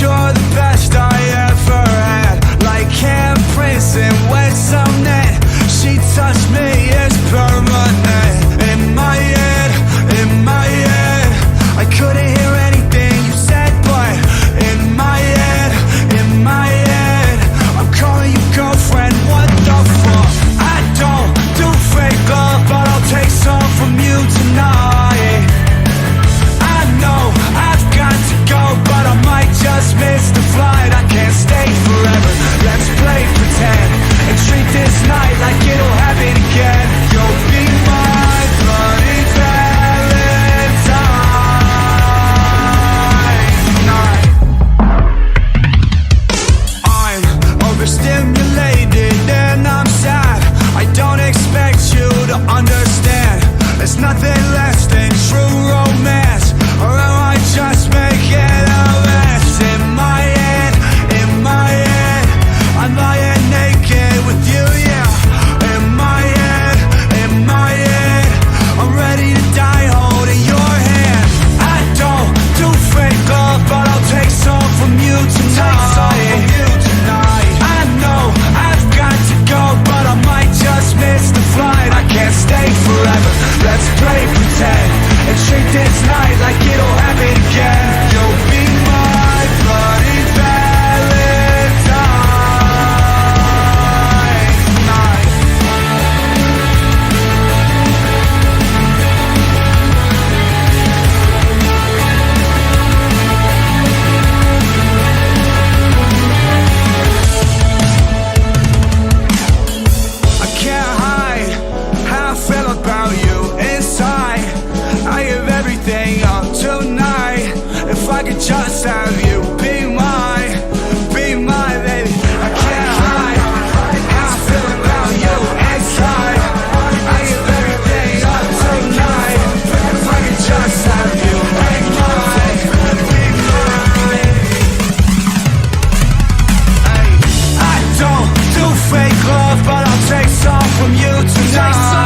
you're the best I ever had. Like handprints and wet cement, she touched me, it's permanent. In my head, I couldn't hear anything you said, but in my head, I'm calling you girlfriend, what the fuck? I don't do fake love, but I'll take some from you tonight. I know I've got to go, but I might just miss the flight. I can't stay forever, let's play pretend and treat this night like it'll happen again. You'll be my bloody Valentine night. I'm overstimulated and I'm sad. I don't expect you to understand. There's nothing less than true romance, or am I just making a mess? In my head, I'm lying naked with you, yeah. In my head, I'm ready to die holding your hand. I don't do fake love, but I'll take some from you tonight. I know I've got to go, but I might just miss the flight. I can't stay forever, let's play pretend and treat this night like it'll happen again. You'll be my bloody Valentine night. I can't hide how I feel about you inside. I give everything up tonight. If I could just have you be mine, baby. I can't hide how I feel about you inside. I give everything up tonight. If I could just have you be mine, Hey, I don't do fake love, but I'll take some from you tonight.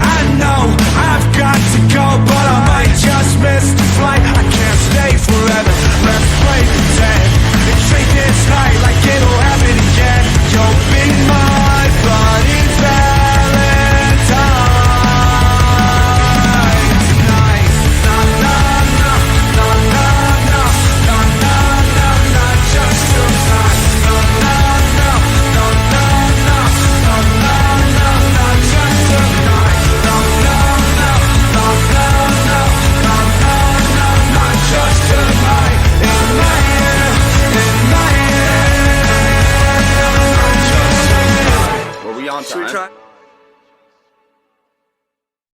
I know I've got to go, but I might just miss the flight. I can't stay forever, let's play pretend and treat this night like it'll happen again. You'll be my bloody Valentine tonight. Not just tonight. Not just tonight. Not just tonight. In my head, Were we on time? should we try?